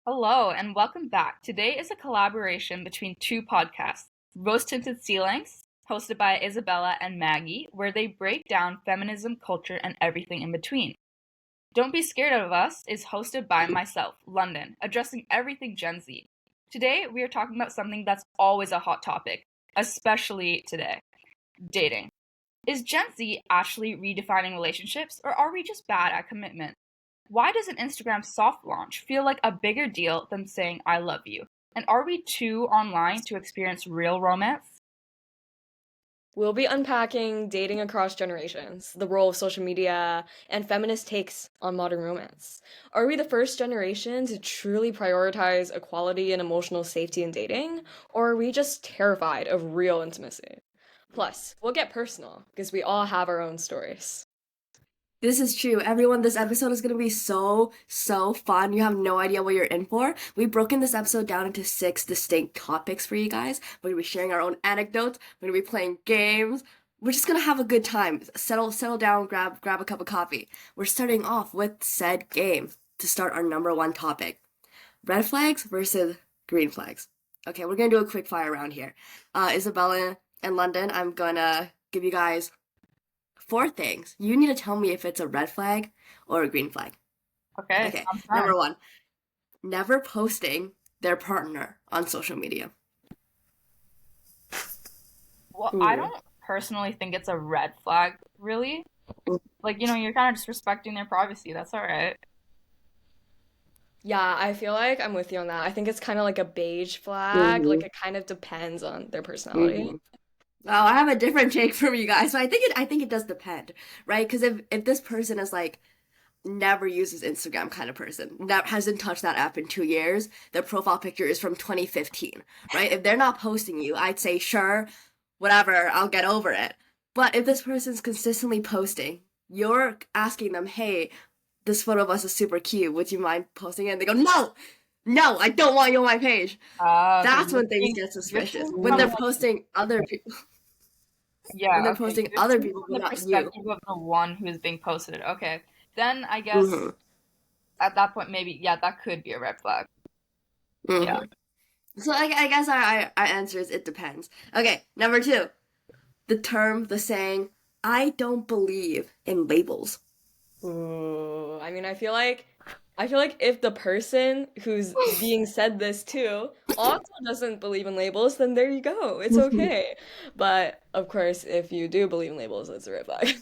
Hello and welcome back. Today is a collaboration between two podcasts, Tinted Ceilings, hosted by Isabella and Maggie, where they break down feminism, culture, and everything in between. Don't Be Scared of Us is hosted by myself, London, addressing everything Gen Z. Today, we are talking about something that's always a hot topic, especially today, dating. Is Gen Z actually redefining relationships, or are we just bad at commitment? Why does an Instagram soft launch feel like a bigger deal than saying I love you? And are we too online to experience real romance? We'll be unpacking dating across generations, the role of social media, and feminist takes on modern romance. Are we the first generation to truly prioritize equality and emotional safety in dating, or are we just terrified of real intimacy? Plus, we'll get personal because we all have our own stories. This is true. Everyone, this episode is going to be so fun. You have no idea what you're in for. We've broken this episode down into 6 distinct topics for you guys. We're going to be sharing our own anecdotes. We're going to be playing games. We're just going to have a good time. Settle down, grab a cup of coffee. We're starting off with said game to start our number one topic. Red flags versus green flags. Okay, we're going to do a quick fire round here. Isabella and London, I'm going to give you guys 4 things. You need to tell me if it's a red flag or a green flag. Okay, I'm fine. Number one, never posting their partner on social media. Well, I don't personally think it's a red flag, really. Like, you're kind of disrespecting their privacy. That's all right. Yeah, I feel like I'm with you on that. I think it's kind of like a beige flag. Like Mm-hmm. it kind of depends on their personality. Mm-hmm. Oh, I have a different take from you guys. So I think it does depend, right? Because if this person is like never uses Instagram kind of person, never hasn't touched that app in 2 years, their profile picture is from 2015, right? If they're not posting you, I'd say sure, whatever, I'll get over it. But if this person's consistently posting, you're asking them, hey, this photo of us is super cute. Would you mind posting it? And they go, no, I don't want you on my page. So That's you're when things seeing, get you're suspicious. seeing When from they're like, posting other people, when yeah, they're okay, posting you're other seeing people, from but the not you. perspective of the one who is being posted. Okay, then I guess Mm-hmm. at that point, maybe, yeah, that could be a red flag. Yeah. Mm-hmm. So I guess our answer is it depends. Okay, number two, the saying, I don't believe in labels. Ooh, I mean, I feel like if the person who's being said this to also doesn't believe in labels, then there you go. It's okay. But of course, if you do believe in labels, it's a red flag.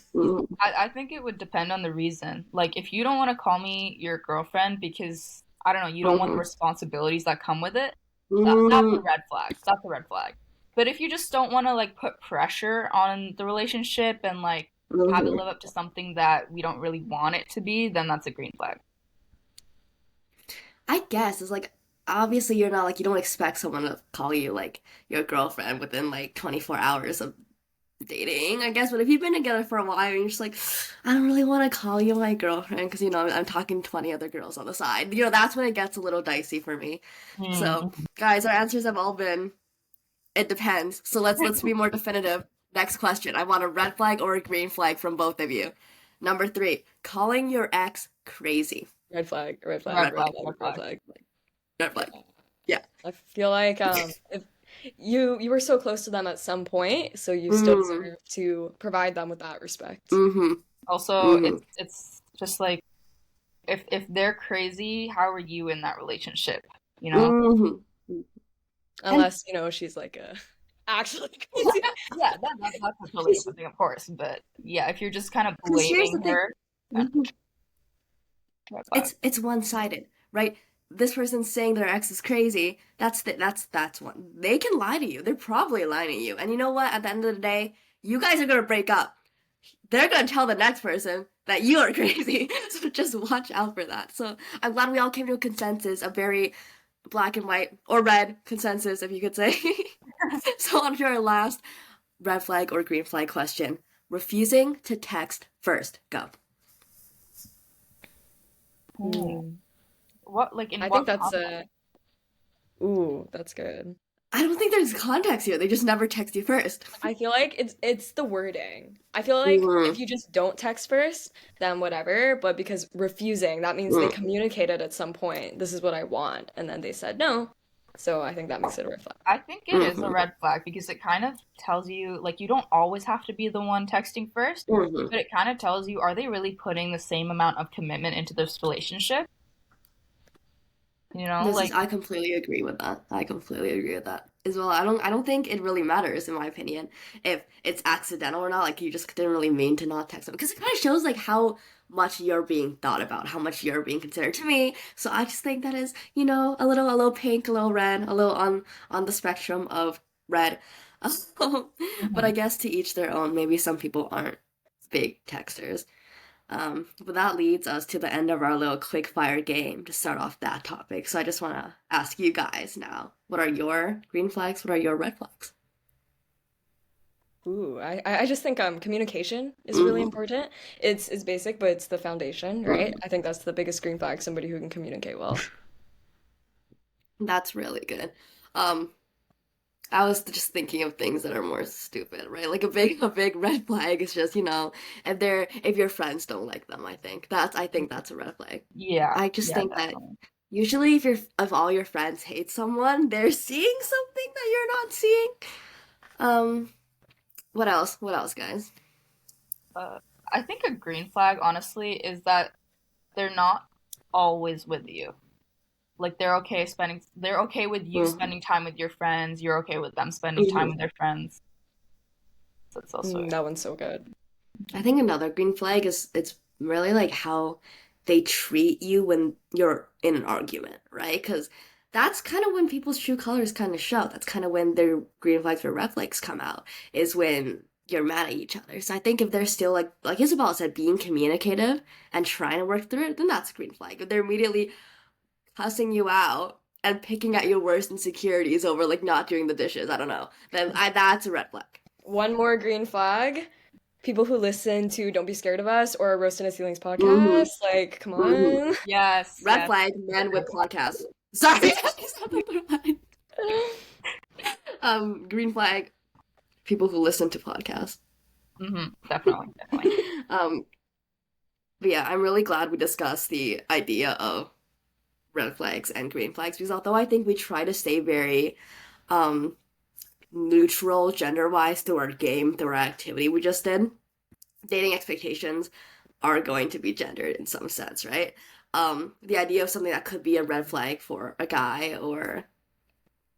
I think it would depend on the reason. Like, if you don't want to call me your girlfriend because, I don't know, you don't want the Mm-hmm. responsibilities that come with it, that's a Mm-hmm. red flag. That's a red flag. But if you just don't want to, like, put pressure on the relationship and, like, have it Mm-hmm. live up to something that we don't really want it to be, then that's a green flag. I guess it's like obviously you're not like you don't expect someone to call you like your girlfriend within like 24 hours of dating, I guess. But if you've been together for a while and you're just like, I don't really want to call you my girlfriend because I'm talking to 20 other girls on the side. That's when it gets a little dicey for me. So, Hmm. guys, our answers have all been it depends. So let's be more definitive. Next question. I want a red flag or a green flag from both of you. Number three, calling your ex crazy. Red flag, red flag, Red Red red flag. flag, flag, red red flag. flag. Red Yeah. flag. Yeah. I feel like if you were so close to them at some point, so you still Mm-hmm. deserve to provide them with that respect. Mm-hmm. Also, Mm-hmm. it's just like if they're crazy, how are you in that relationship? You know? Mm-hmm. And Unless, she's like a actually crazy. Yeah, that's a totally different thing, of course. But yeah, if you're just kind of because here's the blaming thing. her, then Mhm. red flag. It's one-sided, right? This person's saying their ex is crazy. That's one. They can lie to you. They're probably lying to you. And you know what? At the end of the day, you guys are gonna break up. They're gonna tell the next person that you are crazy. So just watch out for that. So I'm glad we all came to a consensus, a very black and white or red consensus, if you could say. So on to our last red flag or green flag question. Refusing to text first. Go. Hmm. Hmm. What like in I think what that's context? a ooh, that's good. I don't think there's context here. They just never text you first. I feel like it's the wording. I feel like if Mm, you just don't text first, then whatever, but because refusing, that means they mm, communicated at some point, this is what I want, and then they said no. So I think that makes it a red flag. I think it is a mhm, red flag because it kind of tells you, like, you don't always have to be the one texting first, mhm. but it kind of tells you, are they really putting the same amount of commitment into this relationship? You know, This is like, I completely agree with that. I completely agree with that as well. I don't think it really matters in my opinion if it's accidental or not. Like you just didn't really mean to not text them because it kind of shows like how much you're being thought about, how much you're being considered to me. So I just think that is, a little pink, a little red, a little on the spectrum of red. But I mhm. guess to each their own. Maybe some people aren't big texters. But that leads us to the end of our little quick fire game to start off that topic. So I just want to ask you guys now, what are your green flags? What are your red flags? Ooh, I just think communication is really Hmm. important. It's basic, but it's the foundation, right? Hmm. I think that's the biggest green flag, somebody who can communicate well. That's really good. Um, I was just thinking of things that are more stupid, right? Like a big red flag is just, if your friends don't like them, I think that's a red flag. Yeah, I just yeah, think that definitely. usually if all your friends hate someone, they're seeing something that you're not seeing. Um, what else? What else, guys? Uh, I think a green flag, honestly, is that they're not always with you. Like they're okay with you Hmm. spending time with your friends, you're okay with them spending time Hmm. with their friends. So it's also That one's so good. I think another green flag is it's really like how they treat you when you're in an argument, right? Because that's kind of when people's true colors kind of show. That's kind of when their green flags or red flags come out, is when you're mad at each other. So I think if they're still like Isabella said, being communicative and trying to work through it, then that's a green flag. If they're immediately cussing you out and picking at your worst insecurities over like not doing the dishes, I don't know, then that's a red flag. One more green flag. People who listen to Don't Be Scared of Us or Roast in a Ceilings Hmm. podcast, like, come Hmm. on. yes, Red yes. flag, men with podcasts. Sorry. Green flag, people who listen to podcasts. Definitely, definitely. um, but yeah, I'm really glad we discussed the idea of red flags and green flags because although I think we try to stay very um neutral gender wise through our game, through our activity we just did, dating expectations are going to be gendered in some sense, right? The idea of something that could be a red flag for a guy or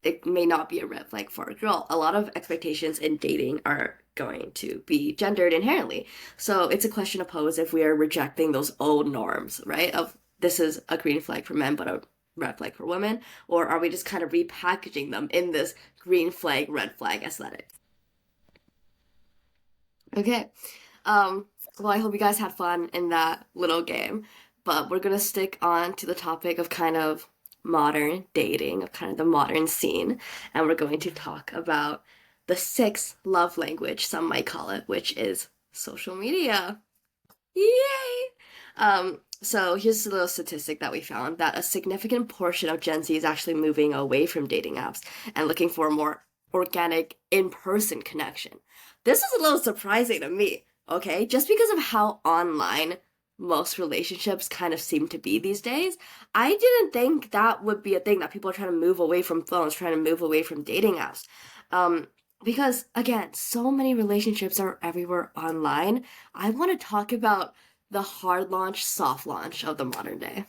it may not be a red flag for a girl. A lot of expectations in dating are going to be gendered inherently. So it's a question to pose if we are rejecting those old norms, right? Of this is a green flag for men, but a red flag for women, or are we just kind of repackaging them in this green flag, red flag aesthetic? Okay. Well, I hope you guys had fun in that little game, but we're gonna stick on to the topic of kind of modern dating, of kind of the modern scene, and we're going to talk about the sixth love language, some might call it, which is social media. Yay! So here's a little statistic that we found that a significant portion of Gen Z is actually moving away from dating apps and looking for a more organic, in-person connection. This is a little surprising to me, okay? Just because of how online most relationships kind of seem to be these days, I didn't think that would be a thing that people are trying to move away from phones, trying to move away from dating apps. Um, because again, so many relationships are everywhere online. I want to talk about the hard launch, soft launch of the modern day.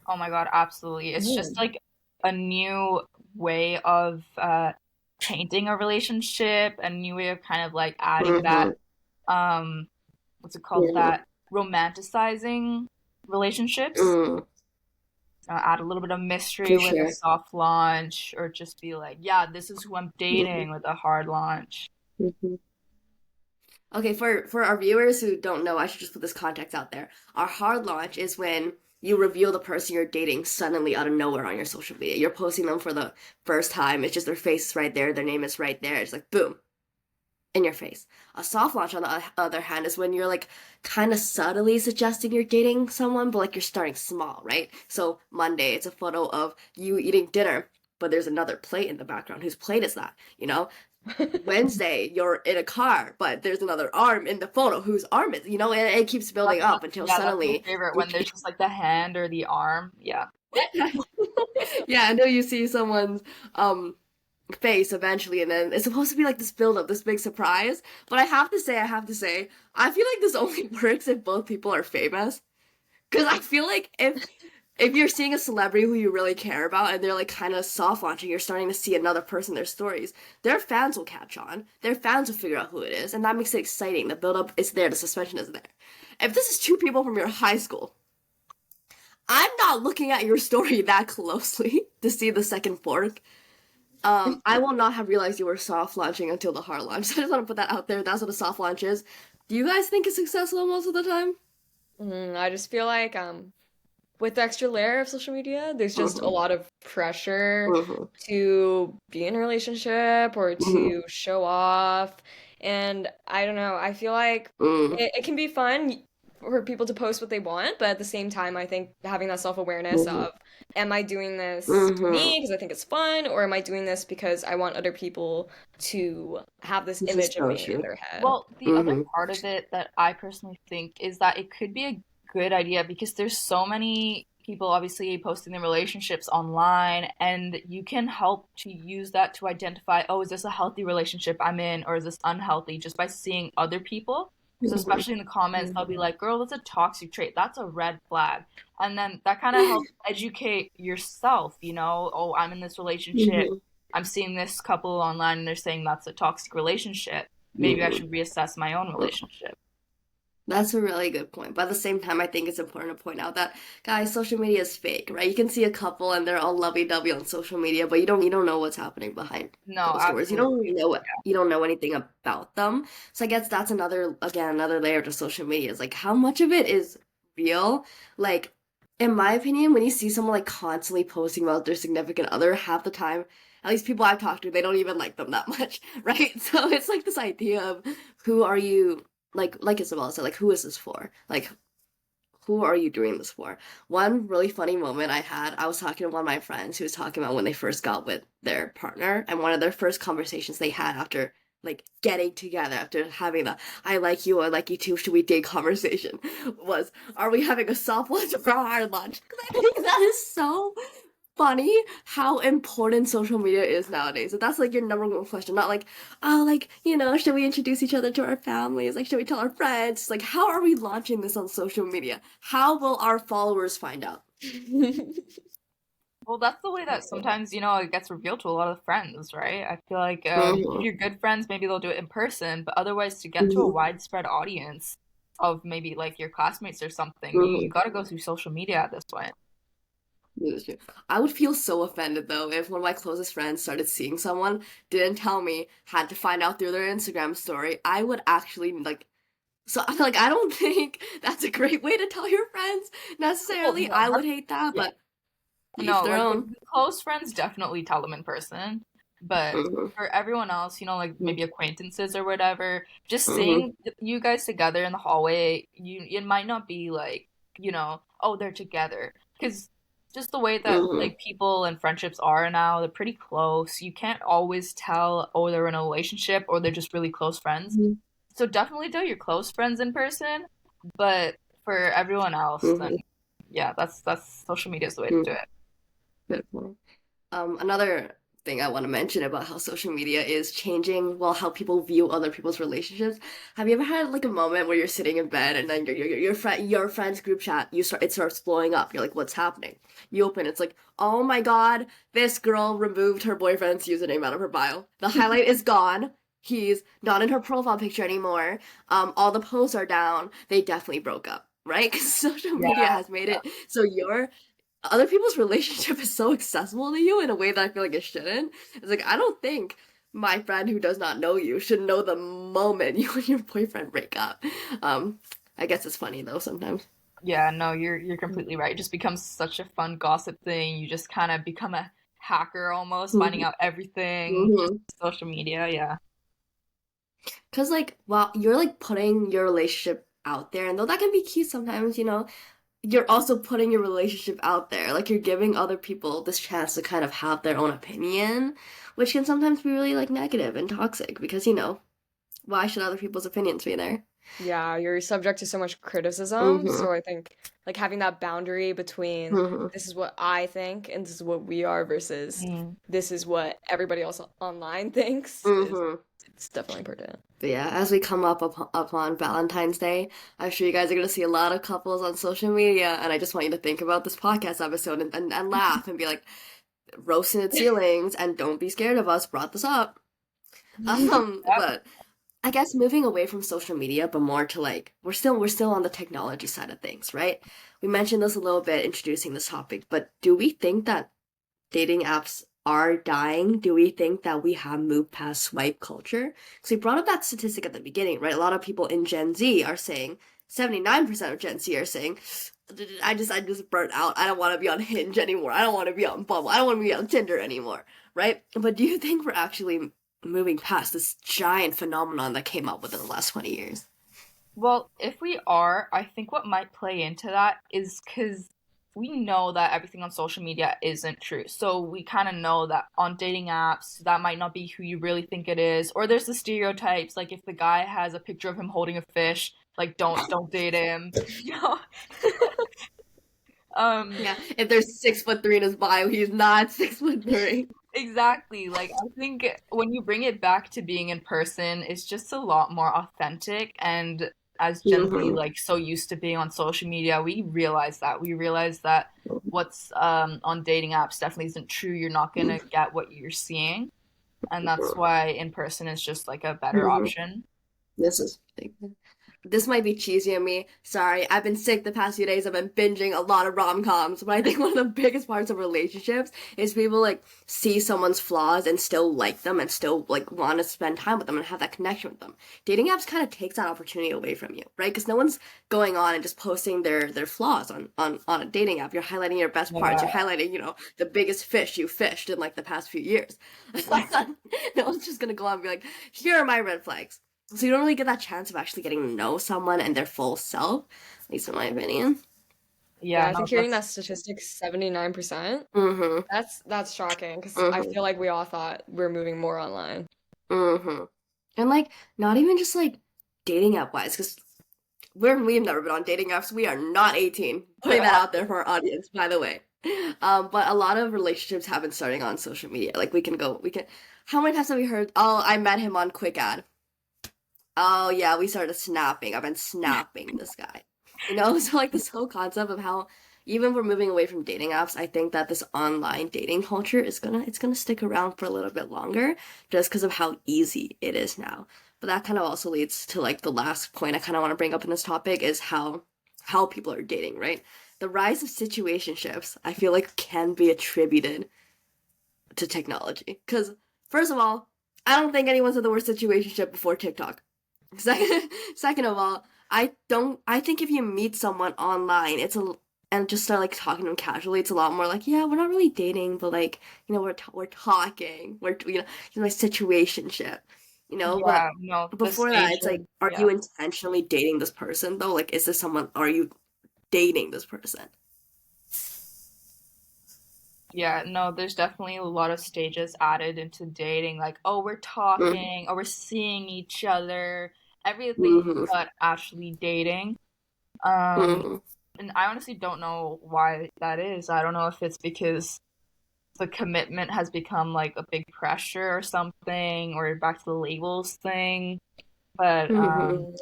Oh my God, absolutely. It's just Ooh. like a new way of painting a relationship, a new way of kind of like adding that Mm-hmm. what's it called? Mm-hmm. That romanticizing relationships. Mm, Add a little bit of for mystery with a sure. soft launch, or just be like, yeah, this is who I'm Mm-hmm. dating with a hard launch. Mm-hmm. Okay, for our viewers who don't know, I should just put this context out there. Our hard launch is when you reveal the person you're dating suddenly out of nowhere on your social media. You're posting them for the first time. It's just their face is right there, their name is right there. It's like boom, in your face. A soft launch, on the other hand, is when you're like kind of subtly suggesting you're dating someone, but like you're starting small, right? So Monday, it's a photo of you eating dinner. but there's another plate in the background. Whose plate is that? You know, Wednesday, you're in a car, but there's another arm in the photo. Whose arm is, and it keeps building up until That's my suddenly favorite you when there's just like the hand or the arm. Yeah. yeah, until you see someone's face eventually, and then it's supposed to be like this build up, this big surprise. But I have to say, I feel like this only works if both people are famous. Because I feel like if you're seeing a celebrity who you really care about and they're like kind of soft launching, you're starting to see another person, their stories, their fans will catch on. Their fans will figure out who it is, and that makes it exciting. The build up is there, the suspension is there. If this is two people from your high school, I'm not looking at your story that closely to see the second fork. I will not have realized you were soft launching until the hard launch. So I just want to put that out there. That's what a soft launch is. Do you guys think it's successful most of the time? I just feel like with the extra layer of social media, there's just a lot of pressure Mm-hmm. to be in a relationship or Mm-hmm. to show off. And I don't know, I feel like it can be fun for people to post what they want, but at the same time, I think having that self-awareness Mm-hmm. of, am I doing this for Mm-hmm. me because I think it's fun, or am I doing this because I want other people to have this This is image of so me in true. their head? Well, the other Mm-hmm. part of it that I personally think is that it could be a good idea because there's so many people obviously posting their relationships online, and you can help to use that to identify, oh, is this a healthy relationship I'm in, or is this unhealthy, just by seeing other people. So Mm-hmm. especially in the comments, they'll be Mm-hmm. like, girl, that's a toxic trait. That's a red flag. And then that kind of helps educate yourself, oh, I'm in this relationship. Mm-hmm. I'm seeing this couple online and they're saying that's a toxic relationship. Maybe I Mm-hmm. should reassess my own relationship. That's a really good point. But at the same time, I think it's important to point out that, guys, social media is fake, right? You can see a couple and they're all lovey-dovey on social media, but you don't know what's happening behind No, closed doors. absolutely. You don't know anything about them. So I guess that's another layer to social media is like how much of it is real? Like, in my opinion, when you see someone like constantly posting about their significant other, half the time, at least people I've talked to, they don't even like them that much, right? So it's like this idea of who are you like Isabella said, like who is this for? Like who are you doing this for? One really funny moment I was talking to one of my friends who was talking about when they first got with their partner and one of their first conversations they had after like getting together after having the I like you too, should we date conversation was, are we having a soft lunch or a hard lunch? Because I think that is so funny how important social media is nowadays. So that's like your number one question. Not like, oh, like, should we introduce each other to our families? Like, should we tell our friends? Like, how are we launching this on social media? How will our followers find out? Well, that's the way that sometimes, it gets revealed to a lot of friends, right? I feel like if Mm-hmm. you're good friends, maybe they'll do it in person, but otherwise, to get to a Mm-hmm. widespread audience of maybe like your classmates or something, you Mm-hmm. got to go through social media at this point. That's true. I would feel so offended though if one of my closest friends started seeing someone, didn't tell me, had to find out through their Instagram story. I would actually like so like I don't think that's a great way to tell your friends Well, necessarily. no, I would that's, hate that, yeah. but each No, their like own. the close friends definitely tell them in person, but Mm-hmm. for everyone else, like maybe acquaintances or whatever, just Mm-hmm. seeing you guys together in the hallway, it might not be like, oh, they're together. Because just the way that Mm-hmm. like people and friendships are now, they're pretty close. You can't always tell, oh, they're in a relationship or they're just really close friends. So definitely tell your close friends in person, but for everyone else, then Mm-hmm. yeah, that's social media is the way to do Mm-hmm. it. Good point. Another thing I want to mention about how social media is changing, well, how people view other people's relationships. Have you ever had like a moment where you're sitting in bed and then your friend's group chat, it starts blowing up. You're like, what's happening? You open, it's like, oh my God, this girl removed her boyfriend's username out of her bio. The highlight is gone. He's not in her profile picture anymore. All the posts are down. They definitely broke up, right? Because social media Yeah. has made it so your other people's relationship is so accessible to you in a way that I feel like it shouldn't. It's like I don't think my friend who does not know you should know the moment you and your boyfriend break up. Um, I guess it's funny though sometimes. Yeah, no, you're completely right. It just becomes such a fun gossip thing. You just kind of become a hacker almost, finding out everything just Mm-hmm. social media. Yeah. Cause like, well, you're like putting your relationship out there, and though that can be cute sometimes, you're also putting your relationship out there. Like you're giving other people this chance to kind of have their own opinion, which can sometimes be really like negative and toxic because, why should other people's opinions be there? Yeah, you're subject to so much criticism. Mm-hmm. So I think like having that boundary between Mm-hmm. this is what I think and this is what we are versus Mm. this is what everybody else online thinks is Mm-hmm. it's definitely important. But yeah, as we come up on Valentine's Day, I'm sure you guys are gonna see a lot of couples on social media, and I just want you to think about this podcast episode and laugh and be like, roasting at ceilings, and don't be scared of us, brought this up. Yep. But I guess moving away from social media, but more to like we're still on the technology side of things, right? We mentioned this a little bit introducing this topic, but do we think that dating apps are dying? Do we think that we have moved past swipe culture? Because we brought up that statistic at the beginning, right? A lot of people in Gen Z are saying 79% of Gen Z are saying, I just burnt out. I don't want to be on Hinge anymore. I don't want to be on Bumble. I don't want to be on Tinder anymore, right? But do you think we're actually moving past this giant phenomenon that came up within the last 20 years? Well, if we are, I think what might play into that is because we know that everything on social media isn't true. So we kind of know that on dating apps, that might not be who you really think it is. Or there's the stereotypes, like if the guy has a picture of him holding a fish, like don't date him. You know? Um, Yeah, if there's 6'3" in his bio, he's not 6'3". exactly. Like I think when you bring it back to being in person, it's just a lot more authentic. And as Gen Z, Mm-hmm. like so used to being on social media, we realize that. We realize that what's on dating apps definitely isn't true. You're not gonna get what you're seeing, and that's why in person is just like a better Mm-hmm. option. This is this might be cheesy of me. Sorry, I've been sick the past few days. I've been binging a lot of rom-coms. But I think one of the biggest parts of relationships is people like see someone's flaws and still like them and still like want to spend time with them and have that connection with them. Dating apps kind of takes that opportunity away from you, right? Because no one's going on and just posting their flaws on a dating app. You're highlighting your best parts. You're Yeah. highlighting, the biggest fish you fished in like the past few years. No one's just gonna go on and be like, here are my red flags. So you don't really get that chance of actually getting to know someone and their full self, at least in my opinion. Yeah, Yeah, I no, think hearing that's that statistic 79%, Mm-hmm. that's shocking because I Mm-hmm. feel like we all thought we're moving more online. Mm-hmm. And like not even just like dating app wise, because we've never been on dating apps. We are not 18. Putting that out there for our audience, by the way. But a lot of relationships have been starting on social media. Like we can how many times have we heard, oh, I met him on Quick Ad. Oh yeah, we started snapping. I've been snapping this guy. So like this whole concept of how even we're moving away from dating apps, I think that this online dating culture is gonna stick around for a little bit longer just because of how easy it is now. But that kind of also leads to like the last point I kind of want to bring up in this topic is how people are dating, right? The rise of situationships, I feel like can be attributed to technology. Because first of all, I don't think anyone said the word situationship before TikTok. Second of all, I think if you meet someone online, and just start like talking to them casually, it's a lot more like, yeah, we're not really dating, but like, we're talking, it's my situationship, but yeah, no, the before that, stage it's of like, are yeah. you intentionally dating this person though? Like, are you dating this person? Yeah, no, there's definitely a lot of stages added into dating, like, oh, we're Mm-hmm. talking, or we're seeing each other, everything Mm-hmm. but actually dating. Um, Mm-hmm. and I honestly don't know why that is. I don't know if it's because the commitment has become like a big pressure or something, or back to the labels thing. But Mm-hmm.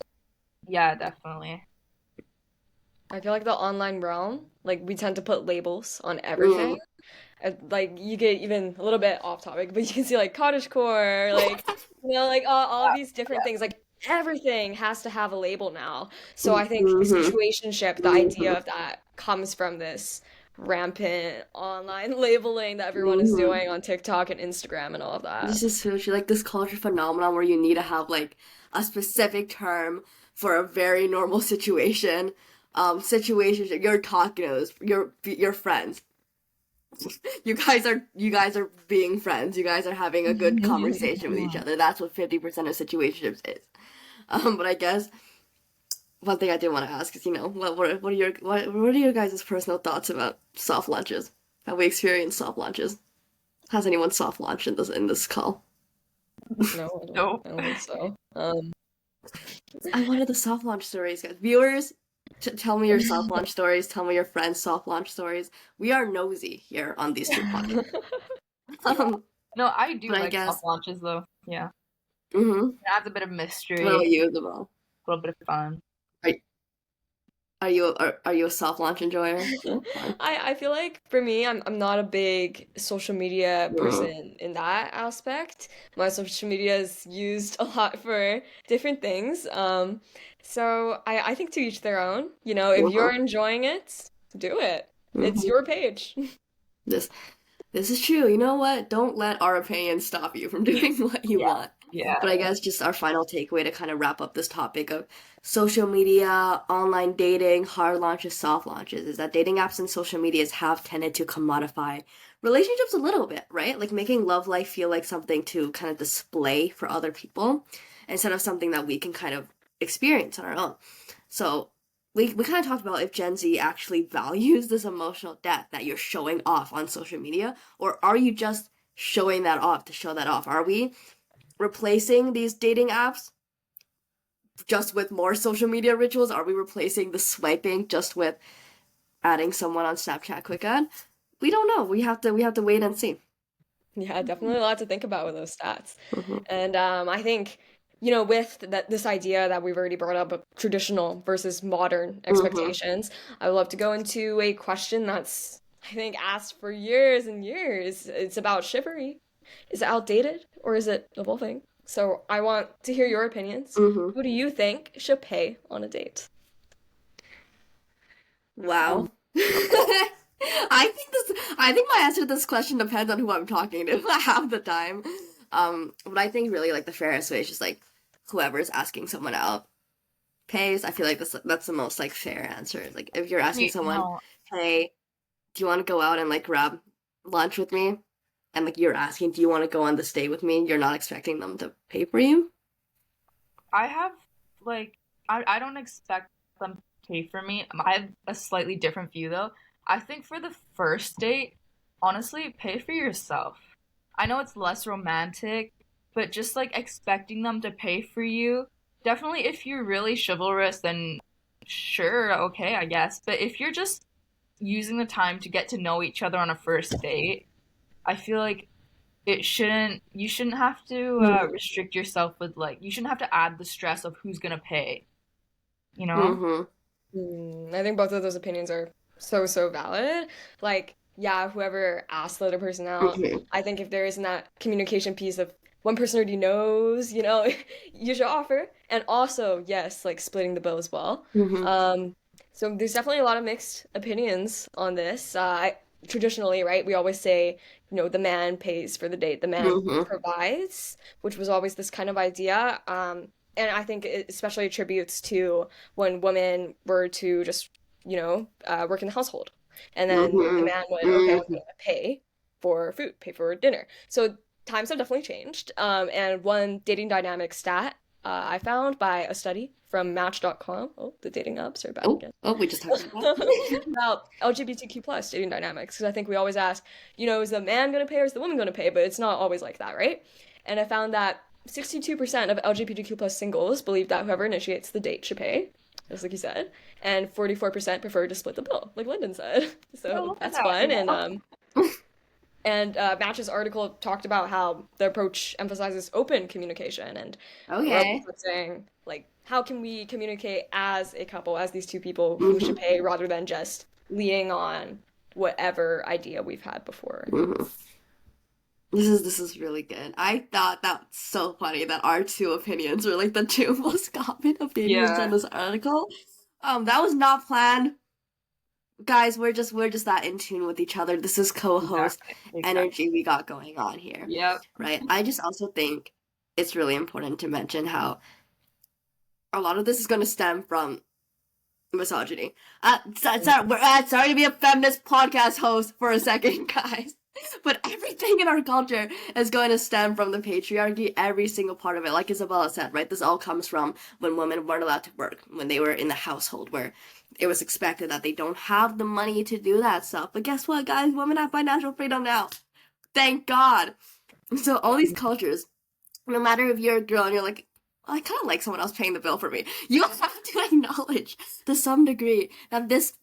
yeah, definitely. I feel like the online realm, like we tend to put labels on Mm-hmm. everything. Like you get even a little bit off topic, but you can see like cottagecore, like like all of these different things. Like everything has to have a label now. So I think Mm-hmm. situationship, the idea of that comes from this rampant online labeling that everyone is Mm-hmm. doing on TikTok and Instagram and all of that. This is so true. Like this culture phenomenon where you need to have like a specific term for a very normal situation. Situations you're talking to your friends. You guys are being friends. You guys are having a good conversation with each other. That's what 50% of situationships is. But I guess one thing I did want to ask is, what are your guys' personal thoughts about soft launches? Have we experienced soft launches? Has anyone soft launched in this call? No, Nope. I don't think so. I wanted the soft launch stories, guys. Viewers, tell me your soft launch stories. Tell me your friends' soft launch stories. We are nosy here on these two podcasts. Um, No, I do but I like guess. soft launches though. Yeah. Mm-hmm. It adds a bit of What mystery, about a you, Isabel? little bit of fun. Are, are you a soft launch enjoyer? Or- I feel like for me, I'm not a big social media Mhm. person in that aspect. My social media is used a lot for different things. So I think to each their own. You know, if you're Uh-huh. enjoying it, do it. It's Mhm. your page. This this is true. You know what? Don't let our opinions stop you from doing what you Yeah. want. Yeah. But I guess just our final takeaway to kind of wrap up this topic of social media, online dating, hard launches, soft launches, is that dating apps and social medias have tended to commodify relationships a little bit, right? Like making love life feel like something to kind of display for other people instead of something that we can kind of experience on our own. So we kind of talked about if Gen Z actually values this emotional depth that you're showing off on social media, or are you just showing that off to show that off? Are we replacing these dating apps just with more social media rituals? Are we replacing the swiping just with adding someone on Snapchat quick add? We don't know. We have to wait and see. Yeah, definitely a lot to think about with those stats. Mm-hmm. And I think, you know, with this idea that we've already brought up of traditional versus modern Mm-hmm. expectations, I would love to go into a question that's, I think, asked for years and years. It's about chivalry. Is it outdated or is it evolving? So I want to hear your opinions. Mm-hmm. Who do you think should pay on a date? Wow. I think my answer to this question depends on who I'm talking to half the time. But I think really like the fairest way is just like whoever's asking someone out pays. I feel like that's the most like fair answer. Like if you're asking Wait, someone, no. hey, do you want to go out and like grab lunch with me? And like you're asking, do you want to go on this date with me? You're not expecting them to pay for you. I have like I don't expect them to pay for me. I have a slightly different view though. I think for the first date, honestly, pay for yourself. I know it's less romantic, but just like expecting them to pay for you, definitely if you're really chivalrous, then sure, okay, I guess. But if you're just using the time to get to know each other on a first date, I feel like you shouldn't have to Mm-hmm. restrict yourself with like you shouldn't have to add the stress of who's gonna pay, you know? Mm-hmm. I think both of those opinions are so valid. Like, yeah, whoever asked the other person out, Mm-hmm. I think if there isn't that communication piece of one person already knows, you know, you should offer. And also, yes, like splitting the bill as well. Mm-hmm. Um, so there's definitely a lot of mixed opinions on this. Traditionally, right, we always say, you know, the man pays for the date, the man Mm-hmm. provides, which was always this kind of idea. And I think it especially attributes to when women were to just, you know, work in the household. And then the Mm-hmm. man would, okay, I'm Mm-hmm. going to pay for food, pay for dinner. So times have definitely changed. And one dating dynamic stat I found by a study from Match.com. Oh, the dating apps are back Oh, again. oh, we just talked about that. About LGBTQ plus dating dynamics. Because I think we always ask, you know, is the man going to pay or is the woman going to pay? But it's not always like that, right? And I found that 62% of LGBTQ plus singles believe that whoever initiates the date should pay, just like you said, and 44% prefer to split the bill, like Lyndon said. Oh, So look at that's that, fun. yeah. And Match's article talked about how the approach emphasizes open communication, and a lot of Okay. people are saying like, how can we communicate as a couple, as these two people who should Mm-hmm. pay, rather than just leaning on whatever idea we've had before. Mm-hmm. This is really good. I thought that's so funny that our two opinions were like the two most common opinions in Yeah, this article. That was not planned. Guys, we're just that in tune with each other. This is co-host exactly. Exactly. energy we got going on here. Yep. Right? I just also think it's really important to mention how a lot of this is going to stem from misogyny. Sorry to be a feminist podcast host for a second, guys. But everything in our culture is going to stem from the patriarchy, every single part of it. Like Isabella said, right? This all comes from when women weren't allowed to work, when they were in the household where it was expected that they don't have the money to do that stuff. But guess what, guys? Women have financial freedom now. Thank God. So all these cultures, no matter if you're a girl and you're like, "Oh, I kind of like someone else paying the bill for me," you have to acknowledge to some degree that this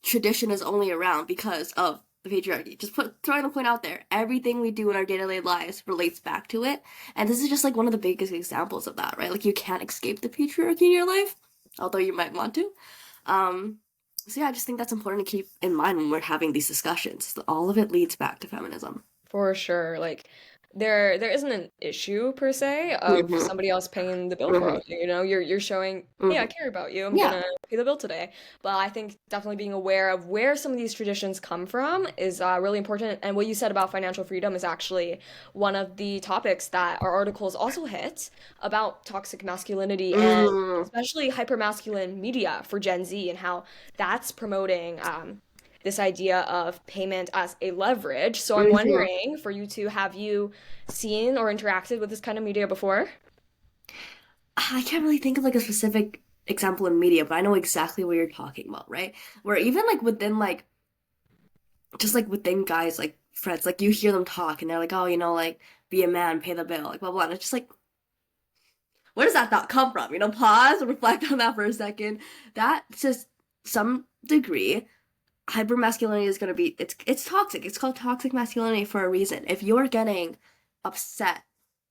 tradition is only around because of the patriarchy. Just throwing the point out there. Everything we do in our day-to-day lives relates back to it. And this is just like one of the biggest examples of that, right? Like you can't escape the patriarchy in your life, although you might want to. So yeah, I just think that's important to keep in mind when we're having these discussions. All of it leads back to feminism. For sure. Like there isn't an issue per se of Mm-hmm. somebody else paying the bill for Mm-hmm. you. You know, you're showing, hey, I Mm-hmm. care about you. I'm Yeah. gonna pay the bill today. But I think definitely being aware of where some of these traditions come from is really important. And what you said about financial freedom is actually one of the topics that our articles also hit about toxic masculinity and Mm. especially hypermasculine media for Gen Z and how that's promoting this idea of payment as a leverage. So I'm Mm-hmm. wondering for you two, have you seen or interacted with this kind of media before? I can't really think of like a specific example in media, but I know exactly what you're talking about, right? Where even like within like just like within guys like friends, like you hear them talk and they're like, oh, like be a man, pay the bill, like blah blah. And it's just like, where does that thought come from? Pause and reflect on that for a second. That just some degree, hypermasculinity is gonna be it's toxic. It's called toxic masculinity for a reason. If you're getting upset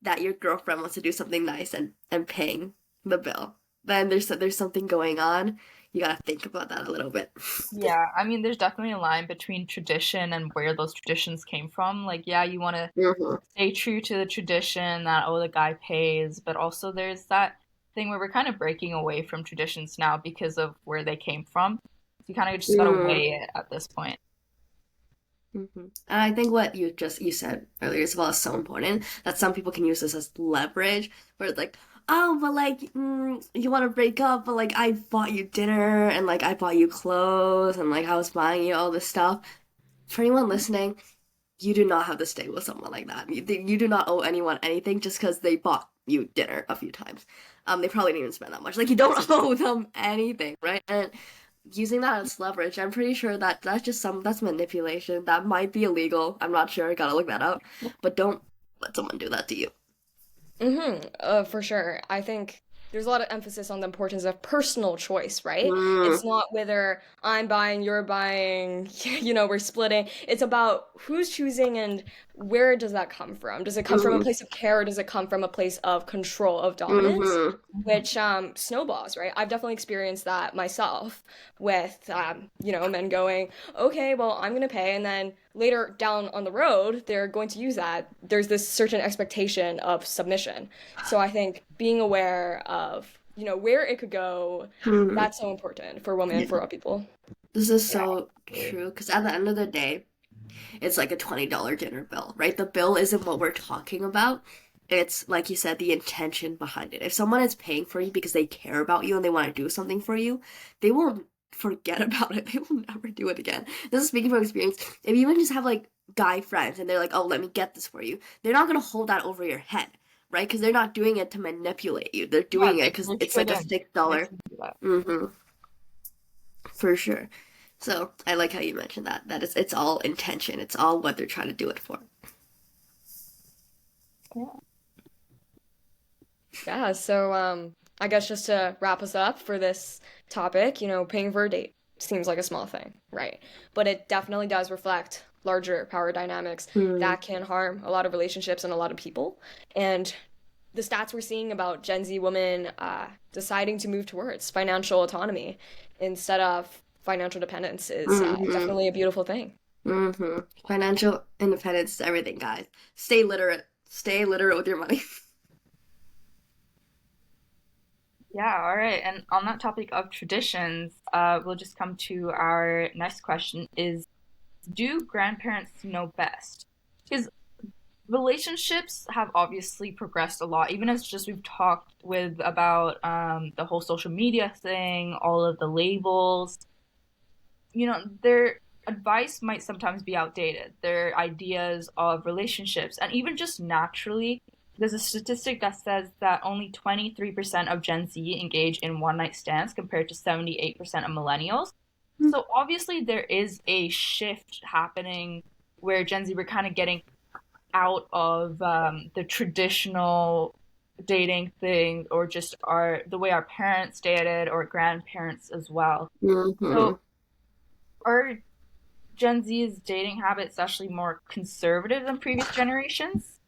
that your girlfriend wants to do something nice and paying the bill, then there's something going on. You gotta think about that a little bit. Yeah, I mean, there's definitely a line between tradition and where those traditions came from. Like, yeah, you want to Hmm. stay true to the tradition that, oh, the guy pays, but also there's that thing where we're kind of breaking away from traditions now because of where they came from. So you kind of just gotta weigh it at this point. And I think what you said earlier as well is so important that some people can use this as leverage, where it's like, oh, but like you want to break up, but like I bought you dinner and like I bought you clothes and like I was buying you all this stuff. For anyone listening, you do not have to stay with someone like that. You do not owe anyone anything just because they bought you dinner a few times. They probably didn't even spend that much. Like you don't owe them anything, right? And using that as leverage, I'm pretty sure that that's manipulation. That might be illegal. I'm not sure. I gotta look that up. But don't let someone do that to you. For sure. I think there's a lot of emphasis on the importance of personal choice, right? Mm, It's not whether I'm buying, you're buying, we're splitting. It's about who's choosing and where does that come from? Does it come from a mm, place of care or does it come from a place of control, of dominance? mm, Which snowballs, right? I've definitely experienced that myself with, men going, okay, well, I'm going to pay. And then later down on the road, they're going to use that. There's this certain expectation of submission. So I think being aware of, where it could go, mm. that's so important for women and Yeah, for all people. this is Yeah. so true. Because at the end of the day, it's like a $20 dinner bill, right? The bill isn't what we're talking about. It's like you said, the intention behind it. If someone is paying for you because they care about you and they want to do something for you, they will forget about it. They will never do it again. This is speaking from experience. If you even just have like guy friends and they're like, "Oh, let me get this for you," they're not gonna hold that over your head, right? Because they're not doing it to manipulate you. They're Yeah, doing it because they it's like a shouldn't. six They dollar. shouldn't do that. Mm-hmm. For sure. So I like how you mentioned that. That it's all intention. It's all what they're trying to do it for. Yeah. Yeah, so I guess just to wrap us up for this topic, paying for a date seems like a small thing, right? But it definitely does reflect larger power dynamics Hmm. that can harm a lot of relationships and a lot of people. And the stats we're seeing about Gen Z women deciding to move towards financial autonomy instead of financial dependence is Mm-hmm. definitely a beautiful thing. Mm-hmm. Financial independence is everything, guys. Stay literate. Stay literate with your money. Yeah, all right. And on that topic of traditions, we'll just come to our next question is, do grandparents know best? Because relationships have obviously progressed a lot, even as just we've talked with about the whole social media thing, all of the labels. There. advice might sometimes be outdated. Their ideas of relationships, and even just naturally, there's a statistic that says that only 23% of Gen Z engage in one night stands compared to 78% of millennials. So obviously, there is a shift happening where Gen Z, we're kind of getting out of the traditional dating thing, or just the way our parents dated or grandparents as well. Mm-hmm. So are Gen Z's dating habits actually more conservative than previous generations?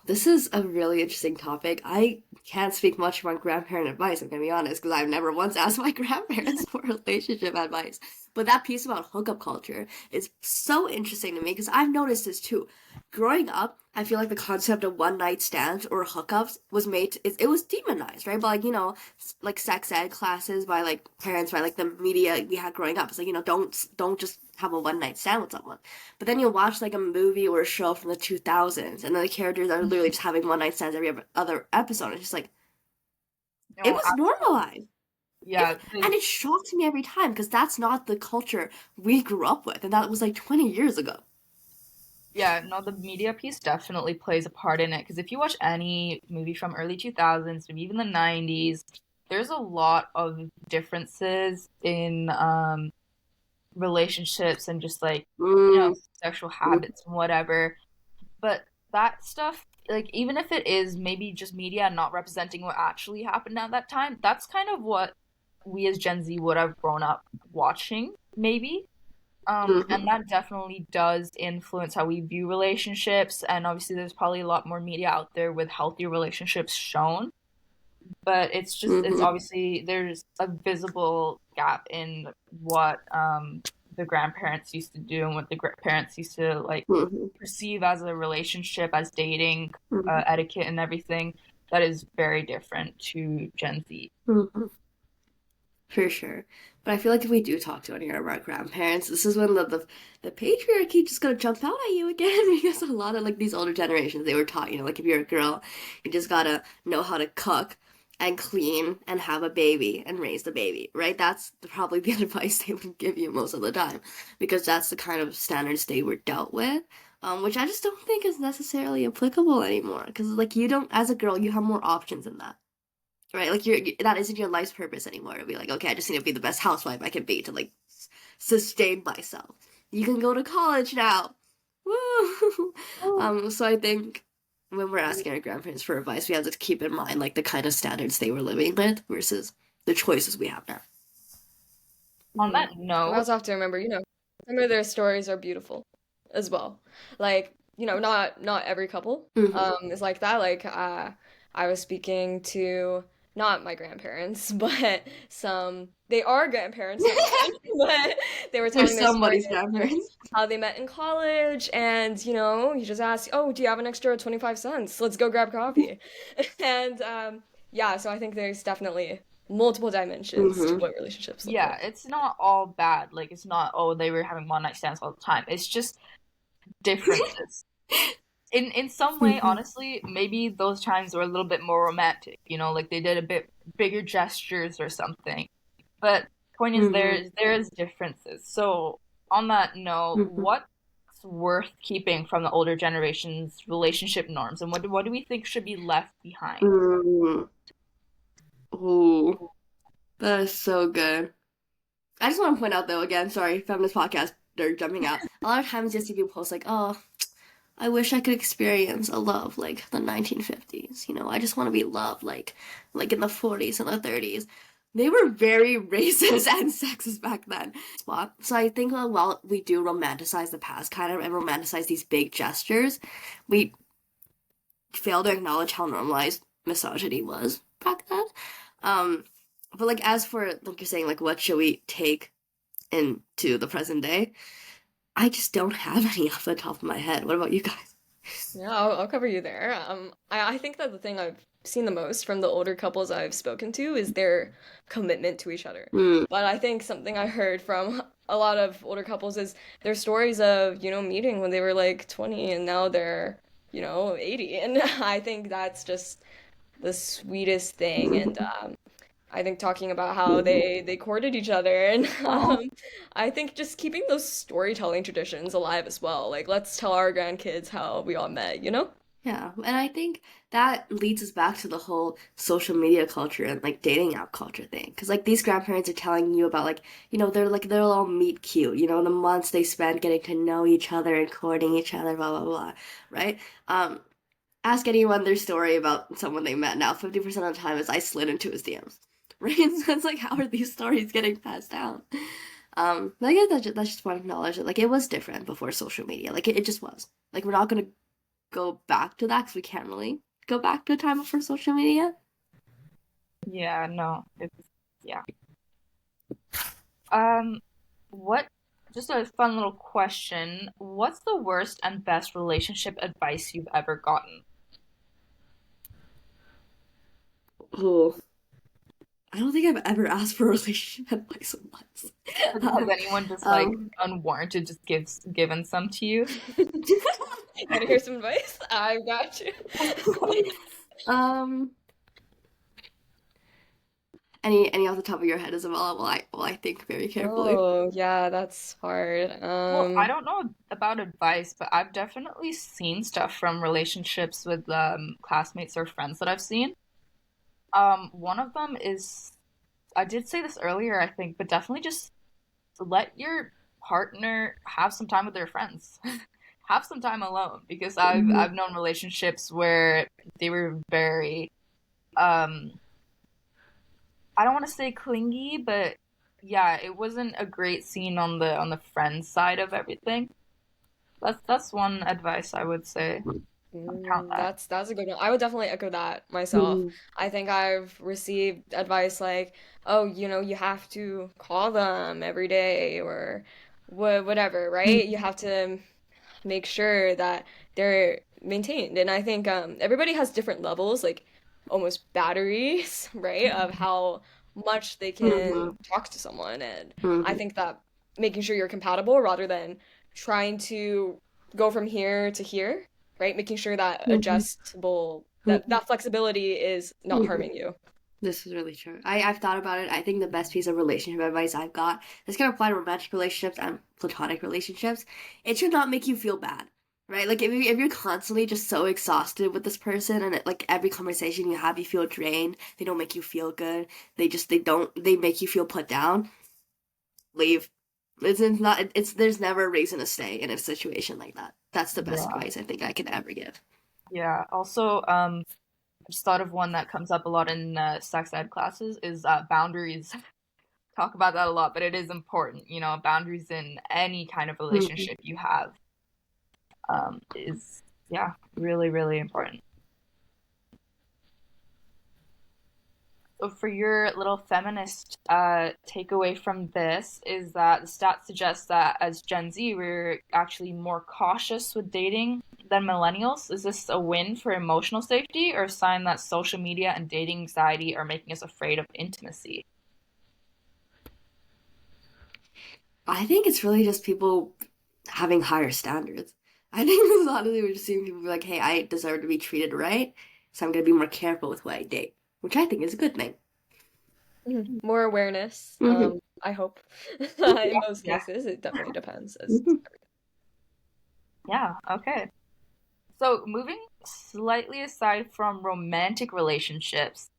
This is a really interesting topic. I can't speak much about grandparent advice, I'm gonna be honest, because I've never once asked my grandparents for relationship advice. But that piece about hookup culture is so interesting to me because I've noticed this too. Growing up, I feel like the concept of one night stands or hookups was it was demonized, right? But like, like sex ed classes by like parents, by like the media we had growing up. It's like, don't just have a one night stand with someone. But then you watch like a movie or a show from the 2000s, and then the characters are literally just having one night stands every other episode. It's just like it No, was normalized. yeah, And it shocks me every time because that's not the culture we grew up with, and that was like 20 years ago. yeah, no, the media piece definitely plays a part in it. Because if you watch any movie from early 2000s, maybe even the 90s, there's a lot of differences in relationships and just like, Mm, sexual habits and whatever. But that stuff, like, even if it is maybe just media not representing what actually happened at that time, that's kind of what we as Gen Z would have grown up watching, maybe. And mm-hmm, that definitely does influence how we view relationships. And obviously, there's probably a lot more media out there with healthy relationships shown. But it's mm-hmm, obviously, there's a visible gap in what the grandparents used to do and what the parents used to like mm-hmm, perceive as a relationship, as dating, mm-hmm, etiquette, and everything. That is very different to Gen Z. mm-hmm. For sure. But I feel like if we do talk to any of our grandparents, this is when the patriarchy just gonna jump out at you again because a lot of like these older generations they were taught, like if you're a girl, you just gotta know how to cook and clean and have a baby and raise the baby, right? That's probably the advice they would give you most of the time because that's the kind of standards they were dealt with. Which I just don't think is necessarily applicable anymore. Because like you don't, as a girl, you have more options than that. Right, like that isn't your life's purpose anymore. It'll be like, okay, I just need to be the best housewife I can be to like sustain myself. You can go to college now. Woo! So I think when we're asking our grandparents for advice, we have to keep in mind like the kind of standards they were living with versus the choices we have now. On Hmm. that We note, also have to remember, some of their stories are beautiful as well. Like, not every couple Mm-hmm. is like that. Like, I was speaking to not my grandparents, but they are grandparents of mine, but they were They're telling their story somebody's of grandparents. how they met in college, and you just ask, "Oh, do you have an extra 25 cents? Let's go grab coffee." And yeah, so I think there's definitely multiple dimensions to Mm-hmm. what relationships look yeah, like. it's not all bad. Like, it's not, oh, they were having one night stands all the time. It's just differences. In some way, Mm-hmm. honestly, maybe those times were a little bit more romantic, like they did a bit bigger gestures or something. But point is, Mm-hmm. there is differences. So on that note, Mm-hmm. what's worth keeping from the older generation's relationship norms, and what do we think should be left behind? Mm-hmm. Ooh, that is so good. I just want to point out though, again, sorry, feminist podcast, they're jumping out. A lot of times you see people post like, oh, I wish I could experience a love like the 1950s. I just want to be loved like in the 40s and the 30s. They were very racist and sexist back then. So I think while we do romanticize the past kind of and romanticize these big gestures, we fail to acknowledge how normalized misogyny was back then. Um, but like as for like you're saying, like what should we take into the present day? I just don't have any off the top of my head. What about you guys? Yeah, I'll cover you there. I think that the thing I've seen the most from the older couples I've spoken to is their commitment to each other. Mm, But I think something I heard from a lot of older couples is their stories of, meeting when they were like 20 and now they're, 80. And I think that's just the sweetest thing. And I think talking about how they courted each other and Oh. I think just keeping those storytelling traditions alive as well. Like let's tell our grandkids how we all met, you know? Yeah, and I think that leads us back to the whole social media culture and like dating app culture thing. Because like these grandparents are telling you about like, they're like they'll all meet cute, the months they spend getting to know each other and courting each other, blah blah blah, right? Um, Ask anyone their story about someone they met now. 50% of the time is I slid into his DMs. Right? So it's like how are these stories getting passed down? But I guess that's just one acknowledge that like it was different before social media. Like it just was. Like we're not gonna go back to that because we can't really go back to a time before social media. Yeah, no. Yeah. Um, what, just a fun little question. What's the worst and best relationship advice you've ever gotten? Oh, I don't think I've ever asked for relationship advice once. Has Um, anyone just like um, unwarranted just given some to you? Want to hear some advice? I got you. um, any off the top of your head, Isabella? Well, I think very carefully. Oh, yeah, that's hard. Well, I don't know about advice, but I've definitely seen stuff from relationships with classmates or friends that I've seen. One of them is, I did say this earlier, I think, but definitely just let your partner have some time with their friends. Have some time alone because I've known relationships where they were very um I don't want to say clingy, but yeah, it wasn't a great scene on the friend side of everything. That's one advice I would say. Count that. That's a good one. I would definitely echo that myself. I think I've received advice like, oh, you have to call them every day or whatever, right? You have to make sure that they're maintained. And I think everybody has different levels, like almost batteries, right, of how much they can Mhm, talk to someone. And I mhm, think that making sure you're compatible rather than trying to go from here to here, right? Making sure that mhm, adjustable, mhm, that flexibility is not mhm. harming you. This is really true. I've thought about it. I think the best piece of relationship advice I've got, this can apply to romantic relationships and platonic relationships. It should not make you feel bad, right? Like if you're constantly just so exhausted with this person and like every conversation you have, you feel drained. They don't make you feel good. They make you feel put down. Leave. It's not. It's there's never a reason to stay in a situation like that. That's the best Yeah. advice I think I can ever give. Yeah. Also, I just thought of one that comes up a lot in sex ed classes is boundaries. Talk about that a lot, but it is important. You know, boundaries in any kind of Mhm. relationship you have is, yeah, really, really important. So for your little feminist takeaway from this is that the stats suggest that as Gen Z, we're actually more cautious with dating than millennials. Is this a win for emotional safety or a sign that social media and dating anxiety are making us afraid of intimacy? I think it's really just people having higher standards. I think honestly we're just seeing people be like, hey, I deserve to be treated right, so I'm gonna be more careful with who I date, which I think is a good thing. More awareness, Hmm. I hope. In most Yeah. cases, it definitely depends. As Hmm. Yeah. Okay. So moving slightly aside from romantic relationships,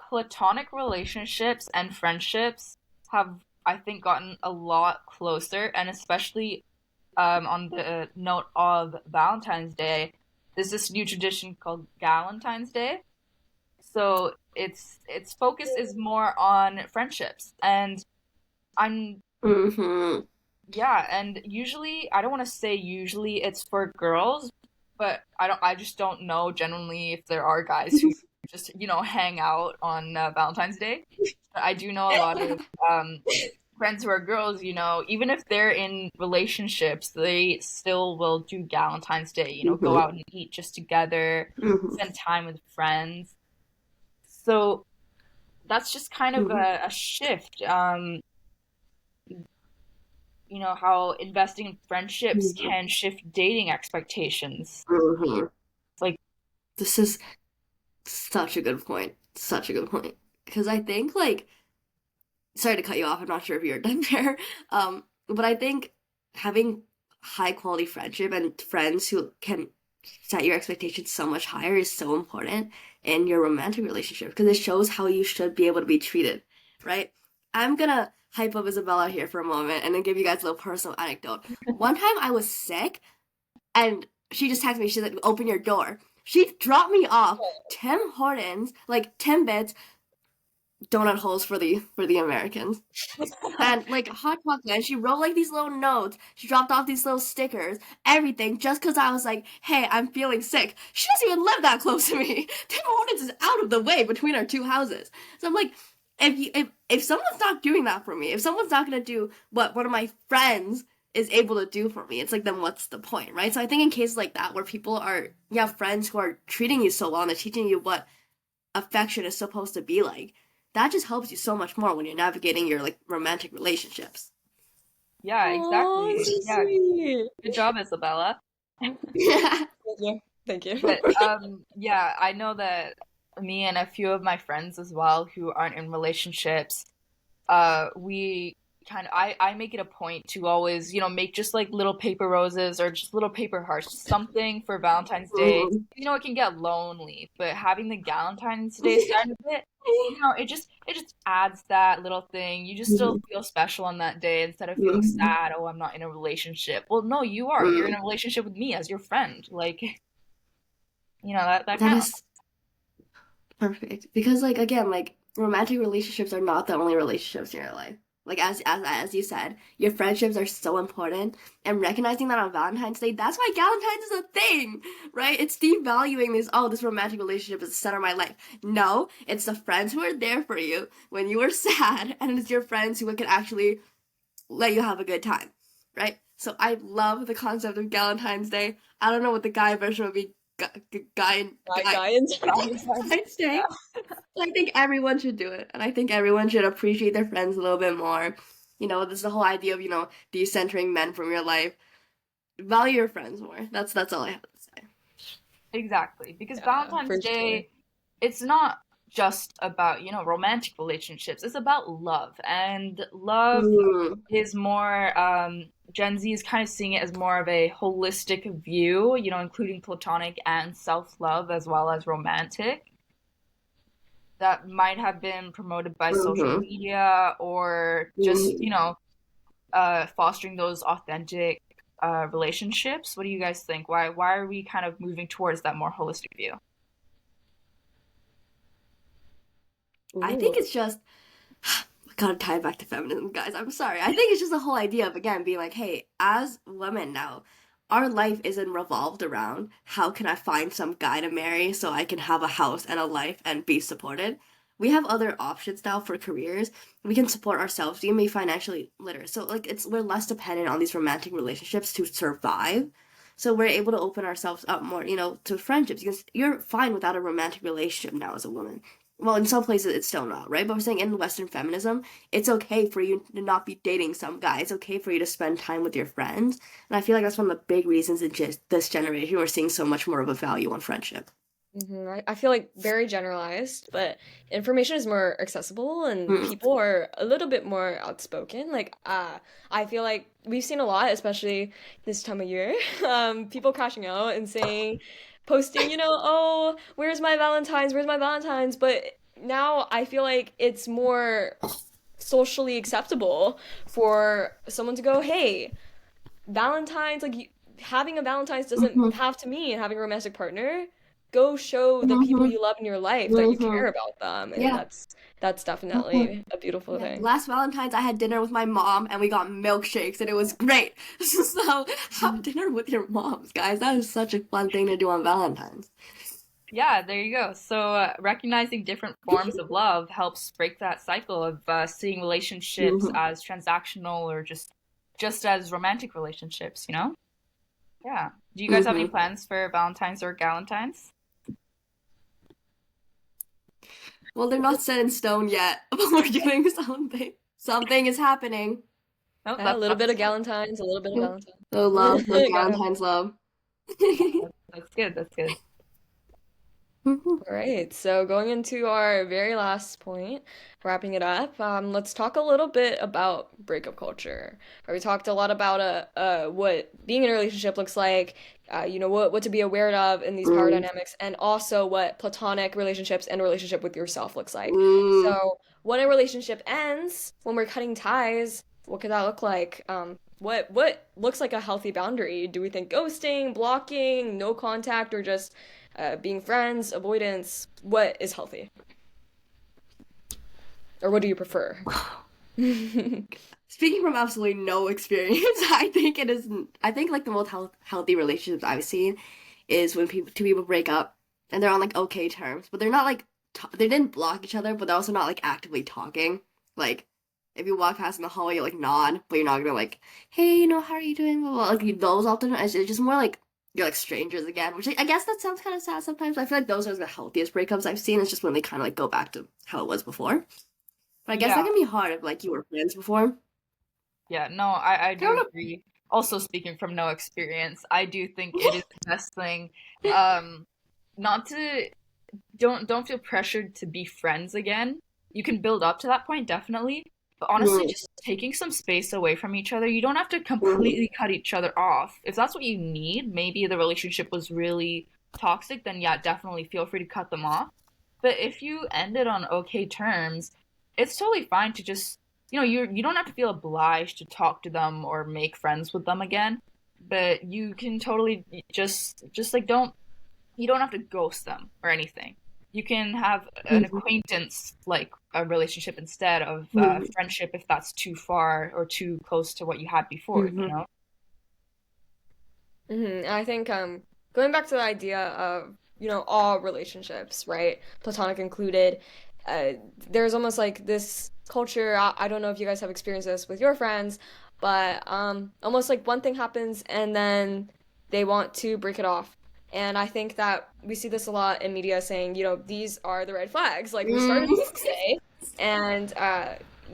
platonic relationships and friendships have, I think, gotten a lot closer, and especially on the note of Valentine's Day, there's this new tradition called Galentine's Day. So its focus is more on friendships, and I'm Hmm. yeah, and usually I don't want to say usually it's for girls, but I just don't know genuinely if there are guys who just hang out on Valentine's Day. But I do know a lot of um friends who are girls, even if they're in relationships, they still will do Valentine's Day, go Hmm. out and eat just together, Hmm. spend time with friends. So that's just kind of Hmm. a shift. How investing in friendships Hmm. can shift dating expectations. Hmm. It's like, This is such a good point. Such a good point. because I think like sorry to cut you off. I'm not sure if you're done there. But I think having high quality friendship and friends who can set your expectations so much higher is so important in your romantic relationship because it shows how you should be able to be treated, right? I'm gonna hype up Isabella here for a moment and then give you guys a little personal anecdote. One time I was sick and she just texted me, she's like, open your door. She dropped me off Tim Hortons, like Timbits, donut holes for the Americans. And like hot chocolate, and she wrote like these little notes. She dropped off these little stickers, everything, just because I was like, "Hey, I'm feeling sick." She doesn't even live that close to me. Tim Hortons is out of the way between our two houses. So I'm like, if someone's not doing that for me, if someone's not gonna do what one of my friends is able to do for me, it's like then what's the point, right? So I think in cases like that where people are you have friends who are treating you so well and they're teaching you what affection is supposed to be like, that just helps you so much more when you're navigating your like romantic relationships. Yeah, Oh, exactly. so Yeah, sweet. good job, Isabella. Yeah. Thank you. Thank you. But yeah, I know that me and a few of my friends as well who aren't in relationships, we kind of I make it a point to always, make just like little paper roses or just little paper hearts, something for Valentine's Day. Mhm. It can get lonely, but having the Galentine's Day side of it, it just adds that little thing. You just still Mhm. feel special on that day instead of feeling Mhm. sad, oh, I'm not in a relationship. Well, no, you are. You're in Mhm. a relationship with me as your friend. Like, that That counts. is perfect because like again like romantic relationships are not the only relationships in your life. Like as you said, your friendships are so important and recognizing that on Valentine's Day, that's why Galentine's is a thing, right? It's devaluing this romantic relationship is the center of my life. No, it's the friends who are there for you when you are sad and it's your friends who can actually let you have a good time, right? So I love the concept of Galentine's Day. I don't know what the guy version would be. Guy Guy and Valentine's Day. I think everyone should do it, and I think everyone should appreciate their friends a little bit more. This is the whole idea of decentering men from your life. Value your friends more. That's all I have to say. Exactly. Because Yeah, Valentine's for sure. Day, it's not just about, romantic relationships. It's about love. And love Mm, is more, Gen Z is kind of seeing it as more of a holistic view, including platonic and self-love as well as romantic. That might have been promoted by social mm-hmm, media or just, mm-hmm. fostering those authentic relationships. What do you guys think? Why are we kind of moving towards that more holistic view? I think Ooh. it's just I gotta tie it back to feminism, guys. I'm sorry. I think it's just the whole idea of again being like, hey, as women now, our life isn't revolved around how can I find some guy to marry so I can have a house and a life and be supported. We have other options now for careers. We can support ourselves. We can be financially literate. So like we're less dependent on these romantic relationships to survive. So we're able to open ourselves up more, to friendships because you're fine without a romantic relationship now as a woman. Well, in some places it's still not, right? But we're saying in Western feminism, it's okay for you to not be dating some guy. It's okay for you to spend time with your friends. And I feel like that's one of the big reasons in just this generation we're seeing so much more of a value on friendship. I feel like very generalized, but information is more accessible and Mm. people are a little bit more outspoken. I feel like we've seen a lot, especially this time of year, people crashing out and saying, posting, oh, where's my Valentine's? Where's my Valentine's? But now I feel like it's more socially acceptable for someone to go, hey, Valentine's, like having a Valentine's doesn't Mhm. have to mean having a romantic partner. Go show the people Mhm. you love in your life that you care Mhm. about them, and Yeah. that's Mhm. definitely a beautiful Yeah. thing. Last Valentine's, I had dinner with my mom and we got milkshakes and it was great. So have dinner with your moms, guys. That is such a fun thing to do on Valentine's. Yeah, there you go. So, recognizing different forms of love helps break that cycle of seeing relationships Mhm. as transactional or just as romantic relationships, you know? Yeah. Do you guys have any Mhm. plans for Valentine's or Galentine's? Well, they're not set in stone yet, but we're doing something. Something is happening. No, A that's little bit that's of Galentine's, a little bit of Oh, love, Valentine's. love Gotta have. Valentine's love. that's good. That's good. Mhm. All right, so going into our very last point, wrapping it up, let's talk a little bit about breakup culture. We talked a lot about what being in a relationship looks like, what to be aware of in these power Mm, dynamics, and also what platonic relationships and relationship with yourself looks like. mm. So when a relationship ends, when we're cutting ties, what could that look like? What looks like a healthy boundary? Do we think ghosting, blocking, no contact, or just being friends, avoidance, what is healthy? Or what do you prefer? Speaking from absolutely no experience, I think it is. I think like the most healthy relationships I've seen is when two people break up and they're on like okay terms, but they're not like they didn't block each other, but they're also not like actively talking. Like if you walk past in the hallway, you like nod, but you're not gonna like, hey, how are you doing? Blah, blah. Like those often, it's just more like you're like strangers again, which I guess that sounds kind of sad sometimes. I feel like those are the healthiest breakups I've seen. It's just when they kind of like go back to how it was before. But I guess that Yeah, can be hard if like you were friends before. yeah, no, I I do don't know. agree. Also, speaking from no experience, I do think it is the best thing. Um, not to don't feel pressured to be friends again. You can build up to that point, definitely. But honestly, Mm, just taking some space away from each other, you don't have to mm, completely cut each other off. If that's what you need, maybe the relationship was really toxic, then yeah, definitely feel free to cut them off. But if you ended on okay terms, it's totally fine to just, you don't have to feel obliged to talk to them or make friends with them again. But you can totally just like you don't have to ghost them or anything. You can have an mhm, acquaintance like a relationship instead of mhm, friendship if that's too far or too close to what you had before, you mhm, know? I think going back to the idea of, all relationships, right? Platonic included, uh, there's almost like this culture, I don't know if you guys have experienced this with your friends, but almost like one thing happens and then they want to break it off. And I think that we see this a lot in media saying, these are the red flags. Like we started mm. today, and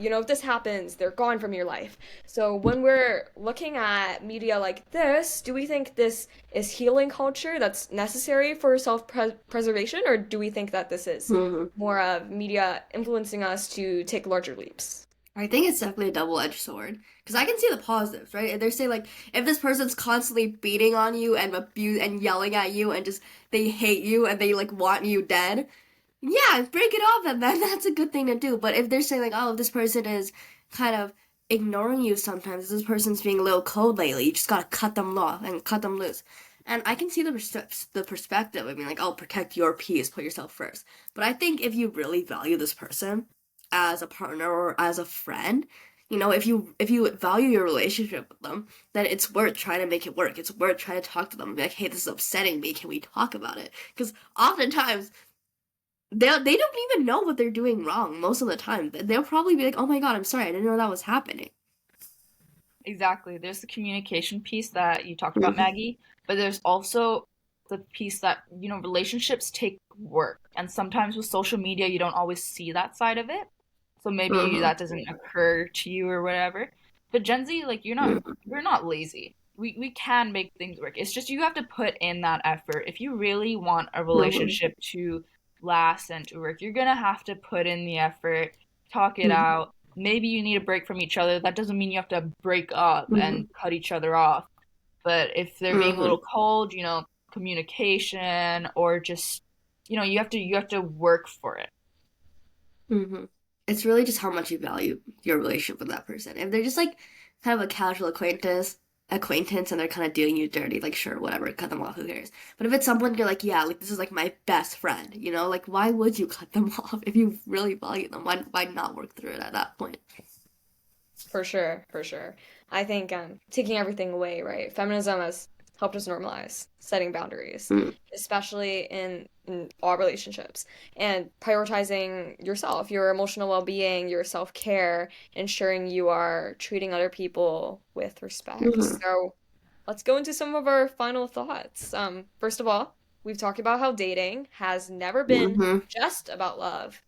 if this happens, they're gone from your life. So when we're looking at media like this, do we think this is healing culture that's necessary for self-preservation, or do we think that this is Mhm. more of media influencing us to take larger leaps? I think it's definitely a double-edged sword because I can see the positives, right? If they say like if this person's constantly beating on you and abuse and yelling at you and just they hate you and they like want you dead, yeah, break it off and then that's a good thing to do. But if they're saying like, oh, this person is kind of ignoring you sometimes, this person's being a little cold lately, you just gotta cut them off and cut them loose. And I can see the perspective. I mean, like, oh, protect your peace, put yourself first. But I think if you really value this person as a partner or as a friend, if you value your relationship with them, then it's worth trying to make it work. It's worth trying to talk to them. Be like, hey, this is upsetting me. Can we talk about it? Because oftentimes they don't even know what they're doing wrong most of the time. They'll probably be like, "Oh my God, I'm sorry. I didn't know that was happening." Exactly. There's the communication piece that you talked about, Mhm. Maggie, but there's also the piece that, relationships take work. And sometimes with social media, you don't always see that side of it. So maybe Mhm. that doesn't occur to you or whatever. But Gen Z, like Mhm. we're not lazy. We can make things work. It's just you have to put in that effort. If you really want a Mhm. relationship to last and to work, you're gonna have to put in the effort, talk it Mhm. out. Maybe you need a break from each other. That doesn't mean you have to break up and Mhm. cut each other off. But if they're being a Mhm. little cold, communication or just, you have to work for it. Mhm. It's really just how much you value your relationship with that person. If they're just like kind of a casual acquaintance, and they're kind of doing you dirty, like sure, whatever, cut them off. Who cares? But if it's someone you're like, yeah, like this is like my best friend, like why would you cut them off if you really value them? Why not work through it at that point? For sure, for sure. I think taking everything away, right? Feminism has helped us normalize setting boundaries, Mm. especially in all relationships, and prioritizing yourself, your emotional well-being, your self-care, ensuring you are treating other people with respect. Mhm. So let's go into some of our final thoughts. First of all, we've talked about how dating has never been Mhm. just about love.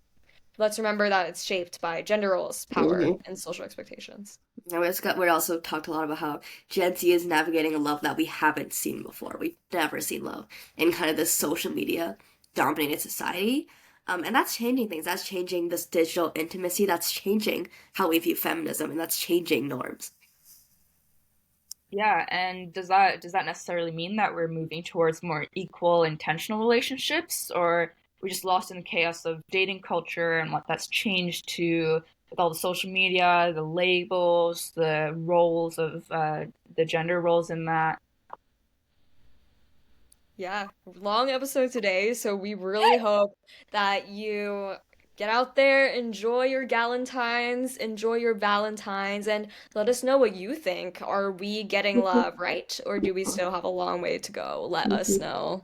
Let's remember that it's shaped by gender roles, power, Mhm. and social expectations. And we also talked a lot about how Gen Z is navigating a love that we haven't seen before. We've never seen love in kind of this social media dominated society. And that's changing things. That's changing this digital intimacy. That's changing how we view feminism, and that's changing norms. Yeah, and does that necessarily mean that we're moving towards more equal, intentional relationships, or we just lost in the chaos of dating culture and what that's changed to with all the social media, the labels, the roles of the gender roles in that? Yeah, long episode today, so we really hope that you get out there, enjoy your Galentines, enjoy your Valentines, and let us know what you think. Are we getting love right, or do we still have a long way to go? Let us know.